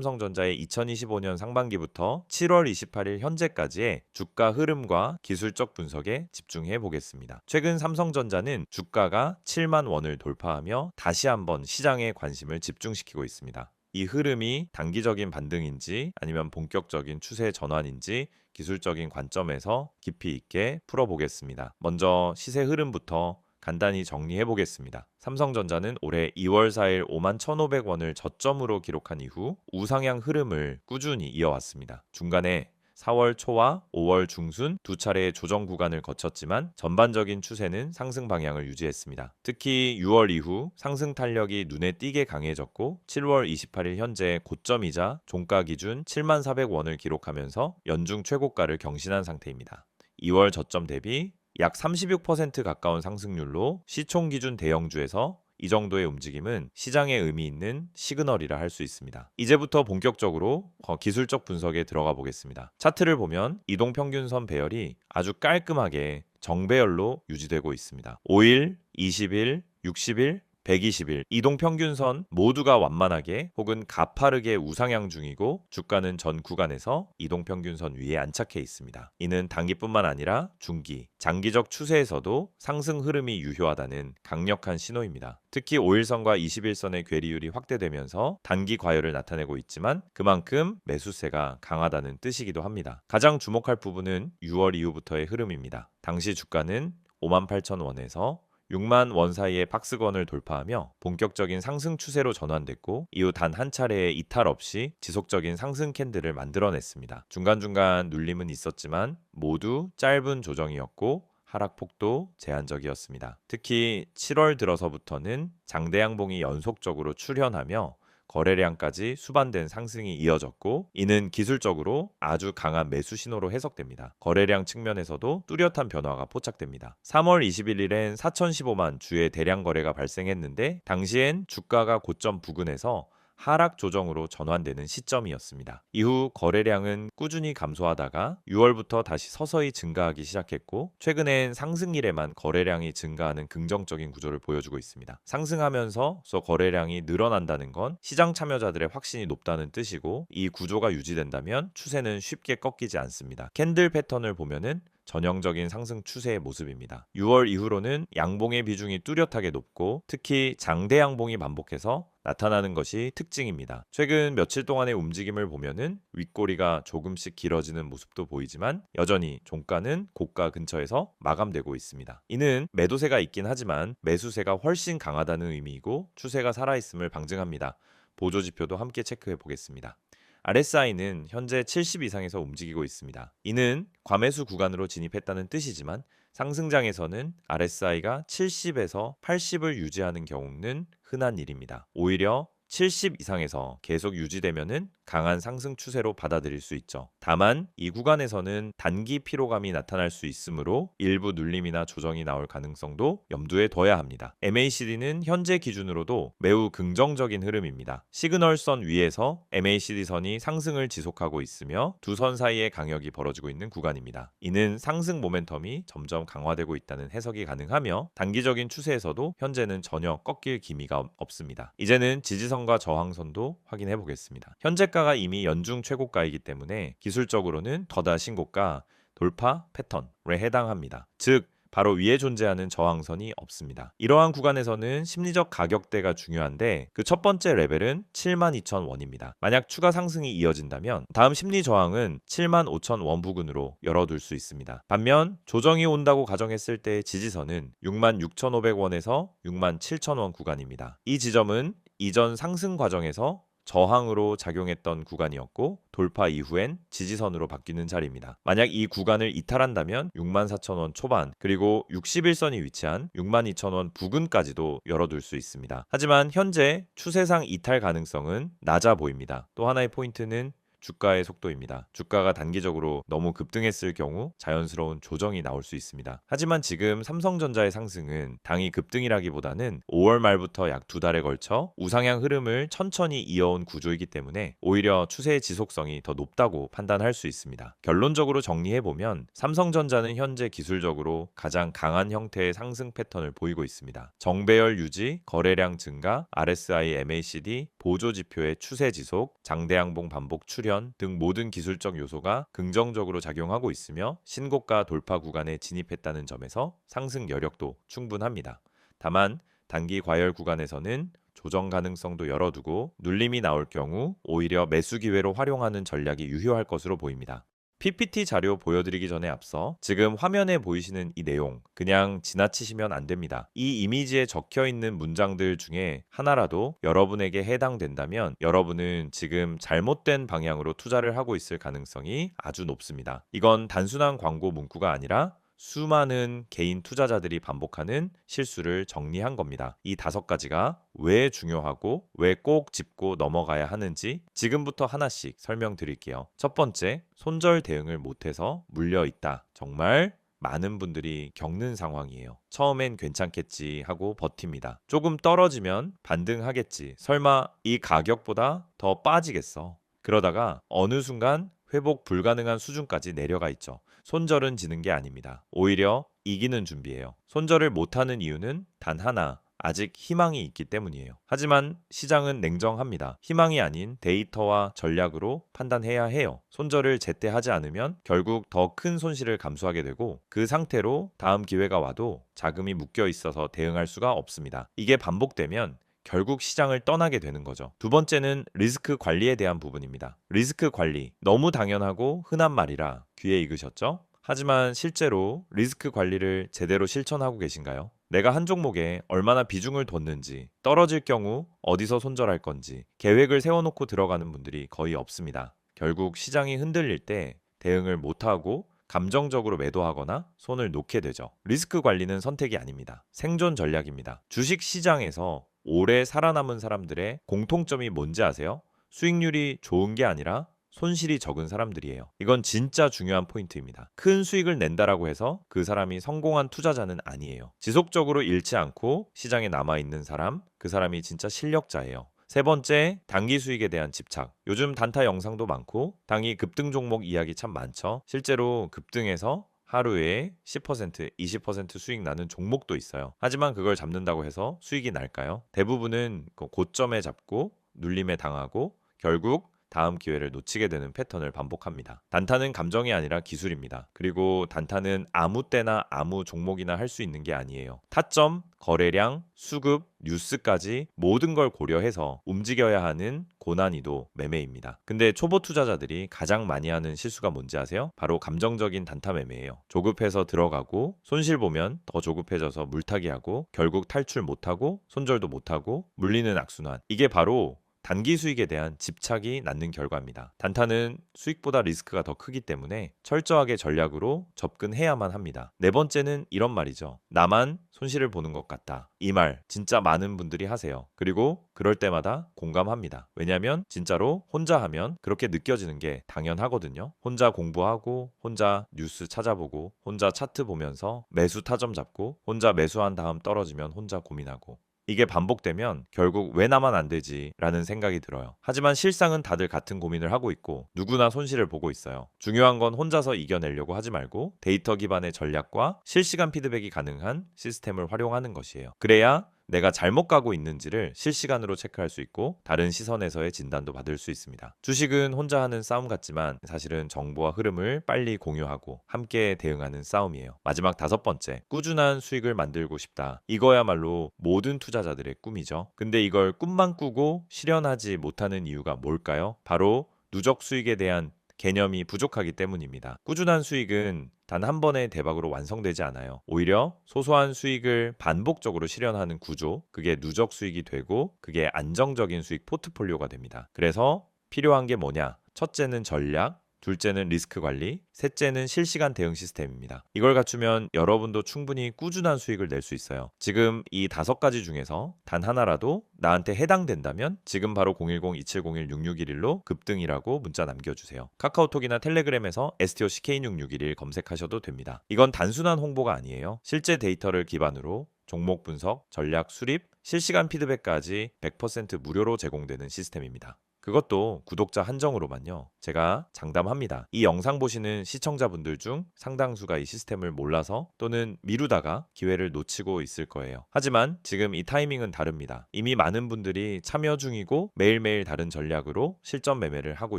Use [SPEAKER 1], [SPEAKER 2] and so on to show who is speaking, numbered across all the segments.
[SPEAKER 1] 삼성전자의 2025년 상반기부터 7월 28일 현재까지의 주가 흐름과 기술적 분석에 집중해 보겠습니다. 최근 삼성전자는 주가가 7만 원을 돌파하며 다시 한번 시장의 관심을 집중시키고 있습니다. 이 흐름이 단기적인 반등인지 아니면 본격적인 추세 전환인지 기술적인 관점에서 깊이 있게 풀어보겠습니다. 먼저 시세 흐름부터 간단히 정리해 보겠습니다. 삼성전자는 올해 2월 4일 51,500원을 저점으로 기록한 이후 우상향 흐름을 꾸준히 이어왔습니다. 중간에 4월 초와 5월 중순 두 차례의 조정 구간을 거쳤지만 전반적인 추세는 상승 방향을 유지했습니다. 특히 6월 이후 상승 탄력이 눈에 띄게 강해졌고 7월 28일 현재 고점이자 종가 기준 74,400원을 기록하면서 연중 최고가를 경신한 상태입니다. 2월 저점 대비 약 36% 가까운 상승률로 시총 기준 대형주에서 이 정도의 움직임은 시장에 의미 있는 시그널이라 할 수 있습니다. 이제부터 본격적으로 기술적 분석에 들어가 보겠습니다. 차트를 보면 이동평균선 배열이 아주 깔끔하게 정배열로 유지되고 있습니다. 5일, 20일, 60일, 120일 이동평균선 모두가 완만하게 혹은 가파르게 우상향 중이고 주가는 전 구간에서 이동평균선 위에 안착해 있습니다. 이는 단기뿐만 아니라 중기, 장기적 추세에서도 상승 흐름이 유효하다는 강력한 신호입니다. 특히 5일선과 21선의 괴리율이 확대되면서 단기 과열을 나타내고 있지만 그만큼 매수세가 강하다는 뜻이기도 합니다. 가장 주목할 부분은 6월 이후부터의 흐름입니다. 당시 주가는 58,000원에서 6만 원 사이의 박스권을 돌파하며 본격적인 상승 추세로 전환됐고 이후 단 한 차례의 이탈 없이 지속적인 상승 캔들을 만들어냈습니다. 중간중간 눌림은 있었지만 모두 짧은 조정이었고 하락폭도 제한적이었습니다. 특히 7월 들어서부터는 장대양봉이 연속적으로 출현하며 거래량까지 수반된 상승이 이어졌고 이는 기술적으로 아주 강한 매수 신호로 해석됩니다. 거래량 측면에서도 뚜렷한 변화가 포착됩니다. 3월 21일엔 4,015만 주의 대량 거래가 발생했는데 당시엔 주가가 고점 부근에서 하락 조정으로 전환되는 시점이었습니다. 이후 거래량은 꾸준히 감소하다가 6월부터 다시 서서히 증가하기 시작했고 최근엔 상승일에만 거래량이 증가하는 긍정적인 구조를 보여주고 있습니다. 상승하면서 거래량이 늘어난다는 건 시장 참여자들의 확신이 높다는 뜻이고 이 구조가 유지된다면 추세는 쉽게 꺾이지 않습니다. 캔들 패턴을 보면은 전형적인 상승 추세의 모습입니다. 6월 이후로는 양봉의 비중이 뚜렷하게 높고 특히 장대 양봉이 반복해서 나타나는 것이 특징입니다. 최근 며칠 동안의 움직임을 보면은 윗꼬리가 조금씩 길어지는 모습도 보이지만 여전히 종가는 고가 근처에서 마감되고 있습니다. 이는 매도세가 있긴 하지만 매수세가 훨씬 강하다는 의미이고 추세가 살아있음을 방증합니다. 보조지표도 함께 체크해 보겠습니다. RSI는 현재 70 이상에서 움직이고 있습니다. 이는 과매수 구간으로 진입했다는 뜻이지만 상승장에서는 RSI가 70에서 80을 유지하는 경우는 흔한 일입니다. 오히려 70 이상에서 계속 유지되면은 강한 상승 추세로 받아들일 수 있죠. 다만 이 구간에서는 단기 피로감이 나타날 수 있으므로 일부 눌림이나 조정이 나올 가능성도 염두에 둬야 합니다. MACD는 현재 기준으로도 매우 긍정적인 흐름입니다. 시그널선 위에서 MACD 선이 상승을 지속하고 있으며 두 선 사이의 강역이 벌어지고 있는 구간입니다. 이는 상승 모멘텀이 점점 강화되고 있다는 해석이 가능하며 단기적인 추세에서도 현재는 전혀 꺾일 기미가 없습니다. 이제는 지지선과 저항선도 확인해 보겠습니다. 현재가가 이미 연중 최고가이기 때문에 기술적으로는 더다 신고가 돌파 패턴에 해당합니다. 즉 바로 위에 존재하는 저항선이 없습니다. 이러한 구간에서는 심리적 가격대가 중요한데 그 첫 번째 레벨은 72,000원입니다. 만약 추가 상승이 이어진다면 다음 심리 저항은 75,000원 부근으로 열어둘 수 있습니다. 반면 조정이 온다고 가정했을 때의 지지선은 66,500원에서 67,000원 구간입니다. 이 지점은 이전 상승 과정에서 저항으로 작용했던 구간이었고 돌파 이후엔 지지선으로 바뀌는 자리입니다. 만약 이 구간을 이탈한다면 64,000원 초반 그리고 61선이 위치한 62,000원 부근까지도 열어둘 수 있습니다. 하지만 현재 추세상 이탈 가능성은 낮아 보입니다. 또 하나의 포인트는 주가의 속도입니다. 주가가 단기적으로 너무 급등했을 경우 자연스러운 조정이 나올 수 있습니다. 하지만 지금 삼성전자의 상승은 당이 급등이라기보다는 5월 말부터 약 2달에 걸쳐 우상향 흐름을 천천히 이어온 구조이기 때문에 오히려 추세의 지속성이 더 높다고 판단할 수 있습니다. 결론적으로 정리해보면 삼성전자는 현재 기술적으로 가장 강한 형태의 상승 패턴을 보이고 있습니다. 정배열 유지, 거래량 증가, RSI, MACD, 보조 지표의 추세 지속, 장대양봉 반복 출현 등 모든 기술적 요소가 긍정적으로 작용하고 있으며 신고가 돌파 구간에 진입했다는 점에서 상승 여력도 충분합니다. 다만 단기 과열 구간에서는 조정 가능성도 열어두고 눌림이 나올 경우 오히려 매수 기회로 활용하는 전략이 유효할 것으로 보입니다. PPT 자료 보여드리기 전에 앞서 지금 화면에 보이시는 이 내용 그냥 지나치시면 안 됩니다. 이 이미지에 적혀 있는 문장들 중에 하나라도 여러분에게 해당된다면 여러분은 지금 잘못된 방향으로 투자를 하고 있을 가능성이 아주 높습니다. 이건 단순한 광고 문구가 아니라 수많은 개인 투자자들이 반복하는 실수를 정리한 겁니다. 이 5가지가 왜 중요하고 왜 꼭 짚고 넘어가야 하는지 지금부터 하나씩 설명드릴게요. 첫 번째, 손절 대응을 못해서 물려 있다. 정말 많은 분들이 겪는 상황이에요. 처음엔 괜찮겠지 하고 버팁니다. 조금 떨어지면 반등하겠지. 설마 이 가격보다 더 빠지겠어. 그러다가 어느 순간 회복 불가능한 수준까지 내려가 있죠. 손절은 지는 게 아닙니다. 오히려 이기는 준비예요. 손절을 못하는 이유는 단 하나, 아직 희망이 있기 때문이에요. 하지만 시장은 냉정합니다. 희망이 아닌 데이터와 전략으로 판단해야 해요. 손절을 제때 하지 않으면 결국 더 큰 손실을 감수하게 되고 그 상태로 다음 기회가 와도 자금이 묶여 있어서 대응할 수가 없습니다. 이게 반복되면 결국 시장을 떠나게 되는 거죠. 두 번째는 리스크 관리에 대한 부분입니다. 리스크 관리, 너무 당연하고 흔한 말이라 귀에 익으셨죠? 하지만 실제로 리스크 관리를 제대로 실천하고 계신가요? 내가 한 종목에 얼마나 비중을 뒀는지, 떨어질 경우 어디서 손절할 건지 계획을 세워놓고 들어가는 분들이 거의 없습니다. 결국 시장이 흔들릴 때 대응을 못하고 감정적으로 매도하거나 손을 놓게 되죠. 리스크 관리는 선택이 아닙니다. 생존 전략입니다. 주식 시장에서 오래 살아남은 사람들의 공통점이 뭔지 아세요? 수익률이 좋은 게 아니라 손실이 적은 사람들이에요. 이건 진짜 중요한 포인트입니다. 큰 수익을 낸다라고 해서 그 사람이 성공한 투자자는 아니에요. 지속적으로 잃지 않고 시장에 남아있는 사람, 그 사람이 진짜 실력자예요. 세 번째, 단기 수익에 대한 집착. 요즘 단타 영상도 많고 단기 급등 종목 이야기 참 많죠. 실제로 급등해서 하루에 10%, 20% 수익 나는 종목도 있어요. 하지만 그걸 잡는다고 해서 수익이 날까요? 대부분은 고점에 잡고 눌림에 당하고 결국 다음 기회를 놓치게 되는 패턴을 반복합니다. 단타는 감정이 아니라 기술입니다. 그리고 단타는 아무 때나 아무 종목이나 할 수 있는 게 아니에요. 타점, 거래량, 수급, 뉴스까지 모든 걸 고려해서 움직여야 하는 고난이도 매매입니다. 근데 초보 투자자들이 가장 많이 하는 실수가 뭔지 아세요? 바로 감정적인 단타 매매예요. 조급해서 들어가고 손실 보면 더 조급해져서 물타기하고 결국 탈출 못하고 손절도 못하고 물리는 악순환. 이게 바로 단기 수익에 대한 집착이 낳는 결과입니다. 단타는 수익보다 리스크가 더 크기 때문에 철저하게 전략으로 접근해야만 합니다. 네 번째는 이런 말이죠. 나만 손실을 보는 것 같다. 이 말 진짜 많은 분들이 하세요. 그리고 그럴 때마다 공감합니다. 왜냐하면 진짜로 혼자 하면 그렇게 느껴지는 게 당연하거든요. 혼자 공부하고 혼자 뉴스 찾아보고 혼자 차트 보면서 매수 타점 잡고 혼자 매수한 다음 떨어지면 혼자 고민하고 이게 반복되면 결국 왜 나만 안 되지? 라는 생각이 들어요. 하지만 실상은 다들 같은 고민을 하고 있고 누구나 손실을 보고 있어요. 중요한 건 혼자서 이겨내려고 하지 말고 데이터 기반의 전략과 실시간 피드백이 가능한 시스템을 활용하는 것이에요. 그래야 내가 잘못 가고 있는지를 실시간으로 체크할 수 있고 다른 시선에서의 진단도 받을 수 있습니다. 주식은 혼자 하는 싸움 같지만 사실은 정보와 흐름을 빨리 공유하고 함께 대응하는 싸움이에요. 마지막 5번째, 꾸준한 수익을 만들고 싶다. 이거야말로 모든 투자자들의 꿈이죠. 근데 이걸 꿈만 꾸고 실현하지 못하는 이유가 뭘까요? 바로 누적 수익에 대한 개념이 부족하기 때문입니다. 꾸준한 수익은 단 한 번의 대박으로 완성되지 않아요. 오히려 소소한 수익을 반복적으로 실현하는 구조, 그게 누적 수익이 되고 그게 안정적인 수익 포트폴리오가 됩니다. 그래서 필요한 게 뭐냐? 첫째는 전략, 둘째는 리스크 관리, 셋째는 실시간 대응 시스템입니다. 이걸 갖추면 여러분도 충분히 꾸준한 수익을 낼 수 있어요. 지금 이 5가지 중에서 단 하나라도 나한테 해당된다면 지금 바로 010-2701-6611로 급등이라고 문자 남겨주세요. 카카오톡이나 텔레그램에서 STOCK6661 검색하셔도 됩니다. 이건 단순한 홍보가 아니에요. 실제 데이터를 기반으로 종목 분석, 전략 수립, 실시간 피드백까지 100% 무료로 제공되는 시스템입니다. 그것도 구독자 한정으로만요. 제가 장담합니다. 이 영상 보시는 시청자분들 중 상당수가 이 시스템을 몰라서 또는 미루다가 기회를 놓치고 있을 거예요. 하지만 지금 이 타이밍은 다릅니다. 이미 많은 분들이 참여 중이고 매일매일 다른 전략으로 실전 매매를 하고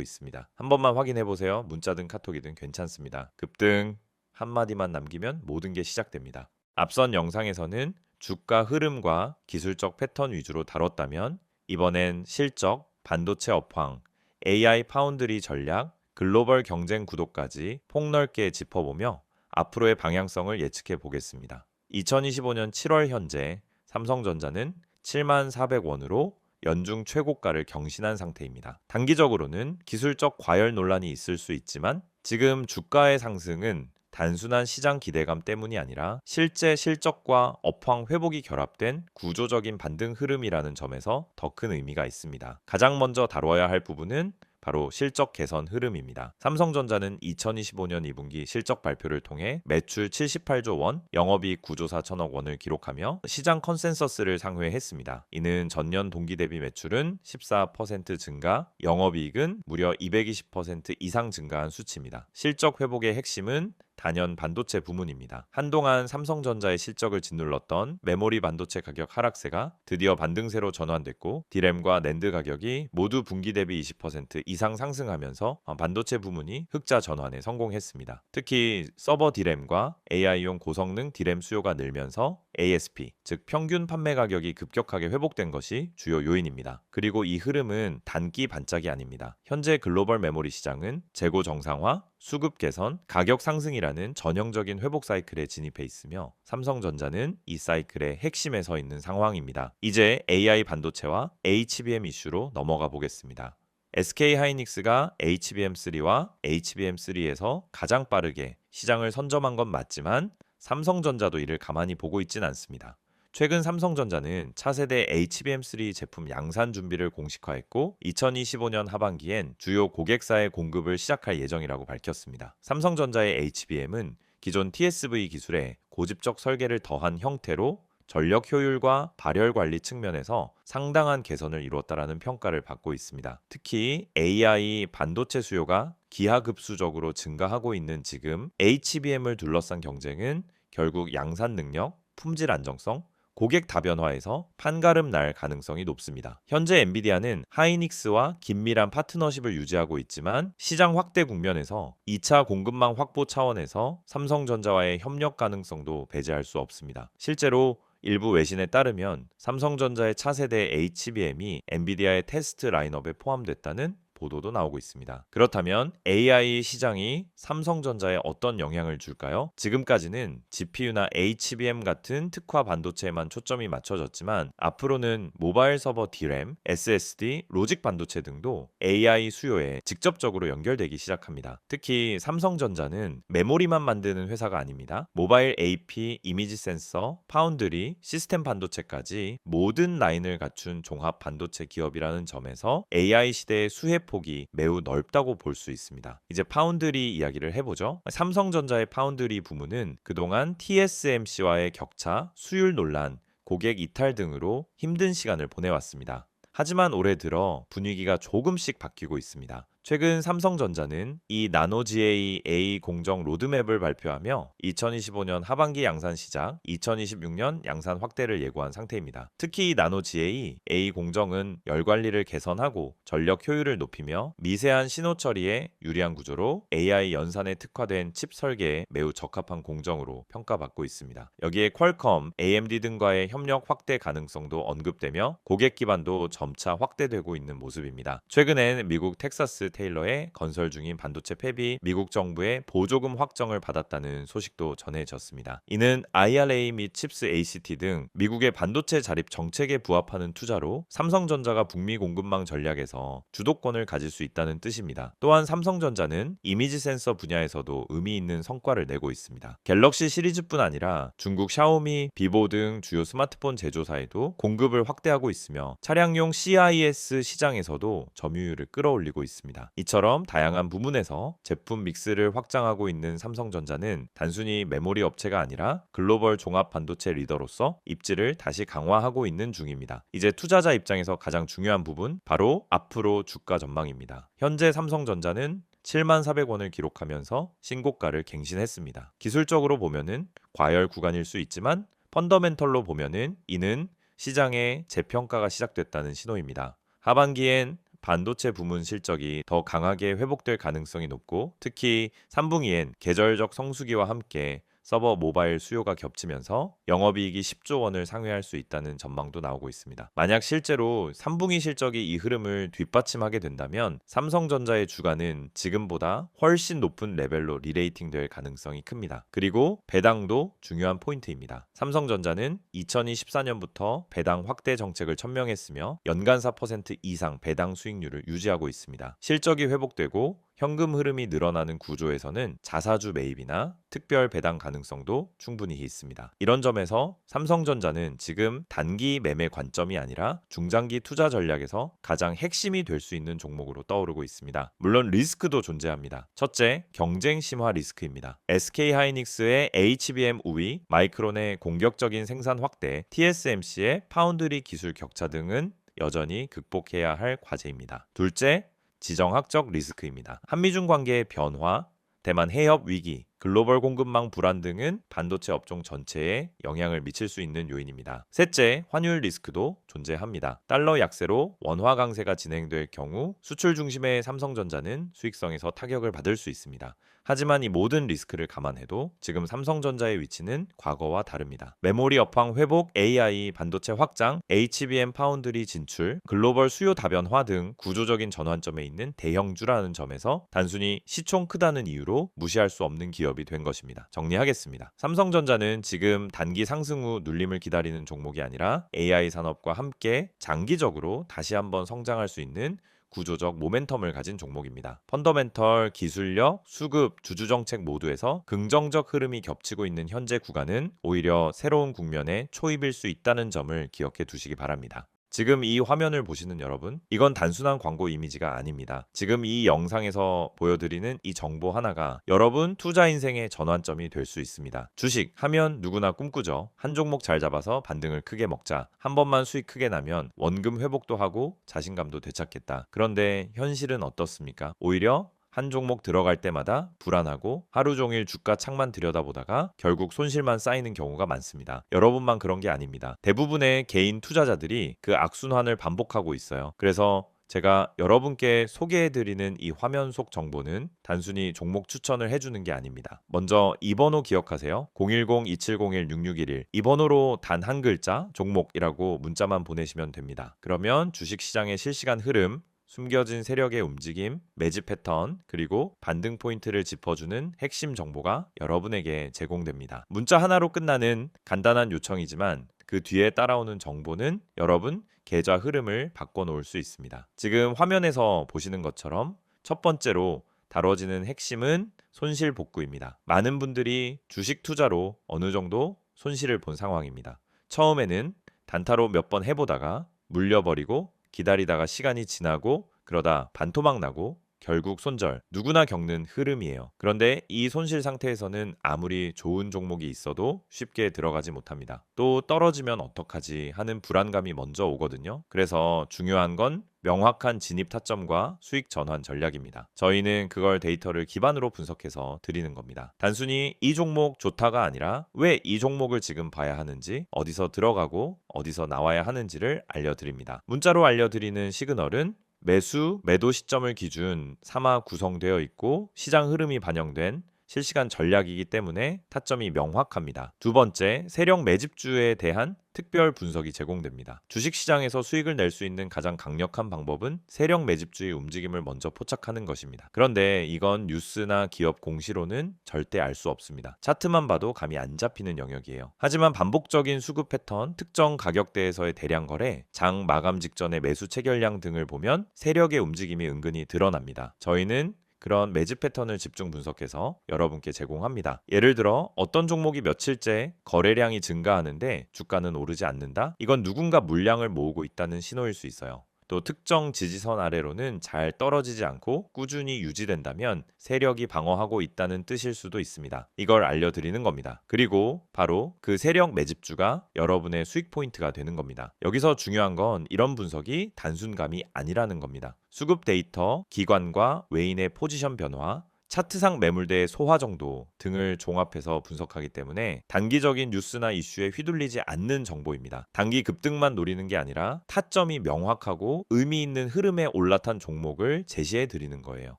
[SPEAKER 1] 있습니다. 한 번만 확인해 보세요. 문자든 카톡이든 괜찮습니다. 급등 한마디만 남기면 모든 게 시작됩니다. 앞선 영상에서는 주가 흐름과 기술적 패턴 위주로 다뤘다면 이번엔 실적, 반도체 업황, AI 파운드리 전략, 글로벌 경쟁 구도까지 폭넓게 짚어보며 앞으로의 방향성을 예측해 보겠습니다. 2025년 7월 현재 삼성전자는 74,400원으로 연중 최고가를 경신한 상태입니다. 단기적으로는 기술적 과열 논란이 있을 수 있지만 지금 주가의 상승은 단순한 시장 기대감 때문이 아니라 실제 실적과 업황 회복이 결합된 구조적인 반등 흐름이라는 점에서 더 큰 의미가 있습니다. 가장 먼저 다뤄야 할 부분은 바로 실적 개선 흐름입니다. 삼성전자는 2025년 2분기 실적 발표를 통해 매출 78조 원, 영업이익 9조 4천억 원을 기록하며 시장 컨센서스를 상회했습니다. 이는 전년 동기 대비 매출은 14% 증가, 영업이익은 무려 220% 이상 증가한 수치입니다. 실적 회복의 핵심은 단연 반도체 부문입니다. 한동안 삼성전자의 실적을 짓눌렀던 메모리 반도체 가격 하락세가 드디어 반등세로 전환됐고 디램과 낸드 가격이 모두 분기 대비 20% 이상 상승하면서 반도체 부문이 흑자 전환에 성공했습니다. 특히 서버 디램과 AI용 고성능 디램 수요가 늘면서 ASP, 즉 평균 판매 가격이 급격하게 회복된 것이 주요 요인입니다. 그리고 이 흐름은 단기 반짝이 아닙니다. 현재 글로벌 메모리 시장은 재고 정상화, 수급 개선, 가격 상승이라는 전형적인 회복 사이클에 진입해 있으며 삼성전자는 이 사이클의 핵심에 서 있는 상황입니다. 이제 AI 반도체와 HBM 이슈로 넘어가 보겠습니다. SK하이닉스가 HBM3와 HBM3에서 가장 빠르게 시장을 선점한 건 맞지만 삼성전자도 이를 가만히 보고 있진 않습니다. 최근 삼성전자는 차세대 HBM3 제품 양산 준비를 공식화했고 2025년 하반기엔 주요 고객사의 공급을 시작할 예정이라고 밝혔습니다. 삼성전자의 HBM은 기존 TSV 기술에 고집적 설계를 더한 형태로 전력 효율과 발열 관리 측면에서 상당한 개선을 이루었다라는 평가를 받고 있습니다. 특히 AI 반도체 수요가 기하급수적으로 증가하고 있는 지금 HBM을 둘러싼 경쟁은 결국 양산 능력, 품질 안정성, 고객 다변화에서 판가름 날 가능성이 높습니다. 현재 엔비디아는 하이닉스와 긴밀한 파트너십을 유지하고 있지만 시장 확대 국면에서 2차 공급망 확보 차원에서 삼성전자와의 협력 가능성도 배제할 수 없습니다. 실제로 일부 외신에 따르면 삼성전자의 차세대 HBM이 엔비디아의 테스트 라인업에 포함됐다는 보도도 나오고 있습니다. 그렇다면 AI 시장이 삼성전자에 어떤 영향을 줄까요? 지금까지는 GPU나 HBM 같은 특화 반도체에만 초점이 맞춰졌지만 앞으로는 모바일 서버 D램, SSD, 로직 반도체 등도 AI 수요에 직접적으로 연결되기 시작합니다. 특히 삼성전자는 메모리만 만드는 회사가 아닙니다. 모바일 AP, 이미지 센서, 파운드리, 시스템 반도체까지 모든 라인을 갖춘 종합 반도체 기업이라는 점에서 AI 시대의 수혜 폭이 매우 넓다고 볼 수 있습니다. 이제 파운드리 이야기를 해보죠. 삼성전자의 파운드리 부문은 그동안 TSMC와의 격차, 수율 논란, 고객 이탈 등으로 힘든 시간을 보내왔습니다. 하지만 올해 들어 분위기가 조금씩 바뀌고 있습니다. 최근 삼성전자는 이 나노GA A 공정 로드맵을 발표하며 2025년 하반기 양산 시작, 2026년 양산 확대를 예고한 상태입니다. 특히 이 나노GA A 공정은 열 관리를 개선하고 전력 효율을 높이며 미세한 신호 처리에 유리한 구조로 AI 연산에 특화된 칩 설계에 매우 적합한 공정으로 평가받고 있습니다. 여기에 퀄컴, AMD 등과의 협력 확대 가능성도 언급되며 고객 기반도 점차 확대되고 있는 모습입니다. 최근엔 미국 텍사스 테일러의 건설 중인 반도체 팹이 미국 정부의 보조금 확정을 받았다는 소식도 전해졌습니다. 이는 IRA 및 칩스 ACT 등 미국의 반도체 자립 정책에 부합하는 투자로 삼성전자가 북미 공급망 전략에서 주도권을 가질 수 있다는 뜻입니다. 또한 삼성전자는 이미지 센서 분야에서도 의미 있는 성과를 내고 있습니다. 갤럭시 시리즈뿐 아니라 중국 샤오미, 비보 등 주요 스마트폰 제조사에도 공급을 확대하고 있으며 차량용 CIS 시장에서도 점유율을 끌어올리고 있습니다. 있습니다. 이처럼 다양한 부문에서 제품 믹스를 확장하고 있는 삼성전자는 단순히 메모리 업체가 아니라 글로벌 종합 반도체 리더로서 입지를 다시 강화하고 있는 중입니다. 이제 투자자 입장에서 가장 중요한 부분, 바로 앞으로 주가 전망입니다. 현재 삼성전자는 74,400원을 기록하면서 신고가를 갱신했습니다. 기술적으로 보면은 과열 구간일 수 있지만 펀더멘털로 보면은 이는 시장의 재평가가 시작됐다는 신호입니다. 하반기엔 반도체 부문 실적이 더 강하게 회복될 가능성이 높고, 특히 3분기엔 계절적 성수기와 함께 서버 모바일 수요가 겹치면서 영업이익이 10조 원을 상회할 수 있다는 전망도 나오고 있습니다. 만약 실제로 3분기 실적이 이 흐름을 뒷받침하게 된다면 삼성전자의 주가는 지금보다 훨씬 높은 레벨로 리레이팅 될 가능성이 큽니다. 그리고 배당도 중요한 포인트입니다. 삼성전자는 2024년부터 배당 확대 정책을 천명했으며 연간 4% 이상 배당 수익률을 유지하고 있습니다. 실적이 회복되고 현금 흐름이 늘어나는 구조에서는 자사주 매입이나 특별 배당 가능성도 충분히 있습니다. 이런 점에서 삼성전자는 지금 단기 매매 관점이 아니라 중장기 투자 전략에서 가장 핵심이 될 수 있는 종목으로 떠오르고 있습니다. 물론 리스크도 존재합니다. 첫째, 경쟁 심화 리스크입니다. SK하이닉스의 HBM 우위, 마이크론의 공격적인 생산 확대, TSMC의 파운드리 기술 격차 등은 여전히 극복해야 할 과제입니다. 둘째, 지정학적 리스크입니다. 한미중 관계의 변화, 대만 해협 위기, 글로벌 공급망 불안 등은 반도체 업종 전체에 영향을 미칠 수 있는 요인입니다. 셋째, 환율 리스크도 존재합니다. 달러 약세로 원화 강세가 진행될 경우 수출 중심의 삼성전자는 수익성에서 타격을 받을 수 있습니다. 하지만 이 모든 리스크를 감안해도 지금 삼성전자의 위치는 과거와 다릅니다. 메모리 업황 회복, AI 반도체 확장, HBM 파운드리 진출, 글로벌 수요 다변화 등 구조적인 전환점에 있는 대형주라는 점에서 단순히 시총 크다는 이유로 무시할 수 없는 기업이 된 것입니다. 정리하겠습니다. 삼성전자는 지금 단기 상승 후 눌림을 기다리는 종목이 아니라 AI 산업과 함께 장기적으로 다시 한번 성장할 수 있는 구조적 모멘텀을 가진 종목입니다. 펀더멘털, 기술력, 수급, 주주정책 모두에서 긍정적 흐름이 겹치고 있는 현재 구간은 오히려 새로운 국면의 초입일 수 있다는 점을 기억해 두시기 바랍니다. 지금 이 화면을 보시는 여러분, 이건 단순한 광고 이미지가 아닙니다. 지금 이 영상에서 보여드리는 이 정보 하나가 여러분 투자 인생의 전환점이 될 수 있습니다. 주식 하면 누구나 꿈꾸죠. 한 종목 잘 잡아서 반등을 크게 먹자. 한 번만 수익 크게 나면 원금 회복도 하고 자신감도 되찾겠다. 그런데 현실은 어떻습니까? 오히려 한 종목 들어갈 때마다 불안하고 하루 종일 주가 창만 들여다보다가 결국 손실만 쌓이는 경우가 많습니다. 여러분만 그런 게 아닙니다. 대부분의 개인 투자자들이 그 악순환을 반복하고 있어요. 그래서 제가 여러분께 소개해드리는 이 화면 속 정보는 단순히 종목 추천을 해주는 게 아닙니다. 먼저 이 번호 기억하세요. 010-2701-6611. 이 번호로 단 한 글자 종목이라고 문자만 보내시면 됩니다. 그러면 주식시장의 실시간 흐름, 숨겨진 세력의 움직임, 매집 패턴, 그리고 반등 포인트를 짚어주는 핵심 정보가 여러분에게 제공됩니다. 문자 하나로 끝나는 간단한 요청이지만 그 뒤에 따라오는 정보는 여러분 계좌 흐름을 바꿔놓을 수 있습니다. 지금 화면에서 보시는 것처럼 첫 번째로 다뤄지는 핵심은 손실 복구입니다. 많은 분들이 주식 투자로 어느 정도 손실을 본 상황입니다. 처음에는 단타로 몇 번 해보다가 물려버리고 기다리다가 시간이 지나고 그러다 반토막 나고 결국 손절, 누구나 겪는 흐름이에요. 그런데 이 손실 상태에서는 아무리 좋은 종목이 있어도 쉽게 들어가지 못합니다. 또 떨어지면 어떡하지 하는 불안감이 먼저 오거든요. 그래서 중요한 건 명확한 진입 타점과 수익 전환 전략입니다. 저희는 그걸 데이터를 기반으로 분석해서 드리는 겁니다. 단순히 이 종목 좋다가 아니라 왜 이 종목을 지금 봐야 하는지, 어디서 들어가고 어디서 나와야 하는지를 알려드립니다. 문자로 알려드리는 시그널은 매수, 매도 시점을 기준 삼아 구성되어 있고 시장 흐름이 반영된 실시간 전략이기 때문에 타점이 명확합니다. 두 번째, 세력 매집주에 대한 특별 분석이 제공됩니다. 주식시장에서 수익을 낼 수 있는 가장 강력한 방법은 세력 매집주의 움직임을 먼저 포착하는 것입니다. 그런데 이건 뉴스나 기업 공시로는 절대 알 수 없습니다. 차트만 봐도 감이 안 잡히는 영역이에요. 하지만 반복적인 수급 패턴, 특정 가격대에서의 대량 거래, 장 마감 직전의 매수 체결량 등을 보면 세력의 움직임이 은근히 드러납니다. 저희는 그런 매집 패턴을 집중 분석해서 여러분께 제공합니다. 예를 들어 어떤 종목이 며칠째 거래량이 증가하는데 주가는 오르지 않는다? 이건 누군가 물량을 모으고 있다는 신호일 수 있어요. 또 특정 지지선 아래로는 잘 떨어지지 않고 꾸준히 유지된다면 세력이 방어하고 있다는 뜻일 수도 있습니다. 이걸 알려드리는 겁니다. 그리고 바로 그 세력 매집주가 여러분의 수익 포인트가 되는 겁니다. 여기서 중요한 건 이런 분석이 단순감이 아니라는 겁니다. 수급 데이터, 기관과 외인의 포지션 변화, 차트상 매물대의 소화 정도 등을 종합해서 분석하기 때문에 단기적인 뉴스나 이슈에 휘둘리지 않는 정보입니다. 단기 급등만 노리는 게 아니라 타점이 명확하고 의미 있는 흐름에 올라탄 종목을 제시해 드리는 거예요.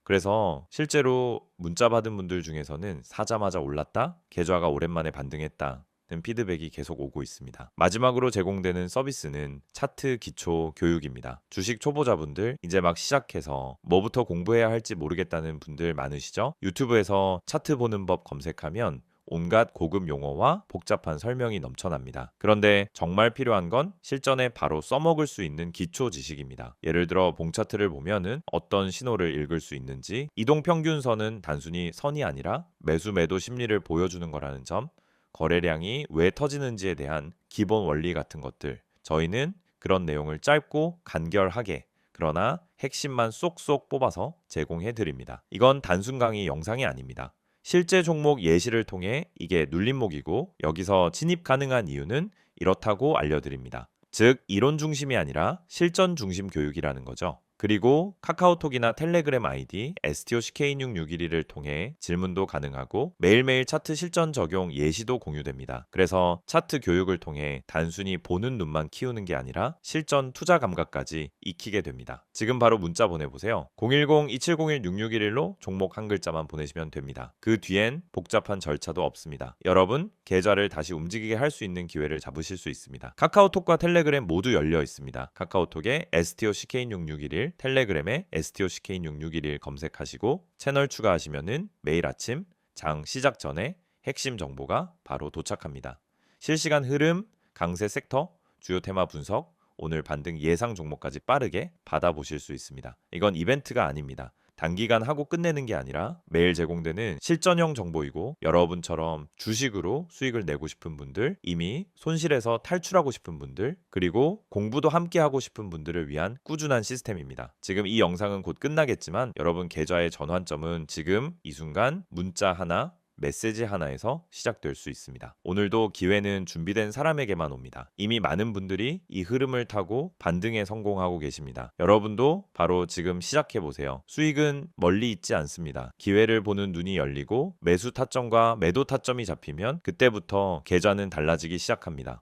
[SPEAKER 1] 그래서 실제로 문자 받은 분들 중에서는 사자마자 올랐다, 계좌가 오랜만에 반등했다 피드백이 계속 오고 있습니다. 마지막으로 제공되는 서비스는 차트 기초 교육입니다. 주식 초보자분들 이제 막 시작해서 뭐부터 공부해야 할지 모르겠다는 분들 많으시죠? 유튜브에서 차트 보는 법 검색하면 온갖 고급 용어와 복잡한 설명이 넘쳐납니다. 그런데 정말 필요한 건 실전에 바로 써먹을 수 있는 기초 지식입니다. 예를 들어 봉 차트를 보면은 어떤 신호를 읽을 수 있는지, 이동평균선은 단순히 선이 아니라 매수 매도 심리를 보여주는 거라는 점, 거래량이 왜 터지는지에 대한 기본 원리 같은 것들, 저희는 그런 내용을 짧고 간결하게 그러나 핵심만 쏙쏙 뽑아서 제공해 드립니다. 이건 단순 강의 영상이 아닙니다. 실제 종목 예시를 통해 이게 눌림목이고 여기서 진입 가능한 이유는 이렇다고 알려드립니다. 즉 이론 중심이 아니라 실전 중심 교육이라는 거죠. 그리고 카카오톡이나 텔레그램 아이디 STOCK661을 통해 질문도 가능하고 매일매일 차트 실전 적용 예시도 공유됩니다. 그래서 차트 교육을 통해 단순히 보는 눈만 키우는 게 아니라 실전 투자 감각까지 익히게 됩니다. 지금 바로 문자 보내보세요. 010-2701-6611로 종목 한 글자만 보내시면 됩니다. 그 뒤엔 복잡한 절차도 없습니다. 여러분 계좌를 다시 움직이게 할 수 있는 기회를 잡으실 수 있습니다. 카카오톡과 텔레그램 모두 열려 있습니다. 카카오톡에 STOCK661, 텔레그램에 STOCK661 검색하시고 채널 추가하시면은 매일 아침 장 시작 전에 핵심 정보가 바로 도착합니다. 실시간 흐름, 강세 섹터, 주요 테마 분석, 오늘 반등 예상 종목까지 빠르게 받아보실 수 있습니다. 이건 이벤트가 아닙니다. 단기간 하고 끝내는 게 아니라 매일 제공되는 실전형 정보이고 여러분처럼 주식으로 수익을 내고 싶은 분들, 이미 손실에서 탈출하고 싶은 분들, 그리고 공부도 함께 하고 싶은 분들을 위한 꾸준한 시스템입니다. 지금 이 영상은 곧 끝나겠지만 여러분 계좌의 전환점은 지금 이 순간 문자 하나, 메시지 하나에서 시작될 수 있습니다. 오늘도 기회는 준비된 사람에게만 옵니다. 이미 많은 분들이 이 흐름을 타고 반등에 성공하고 계십니다. 여러분도 바로 지금 시작해보세요. 수익은 멀리 있지 않습니다. 기회를 보는 눈이 열리고 매수 타점과 매도 타점이 잡히면 그때부터 계좌는 달라지기 시작합니다.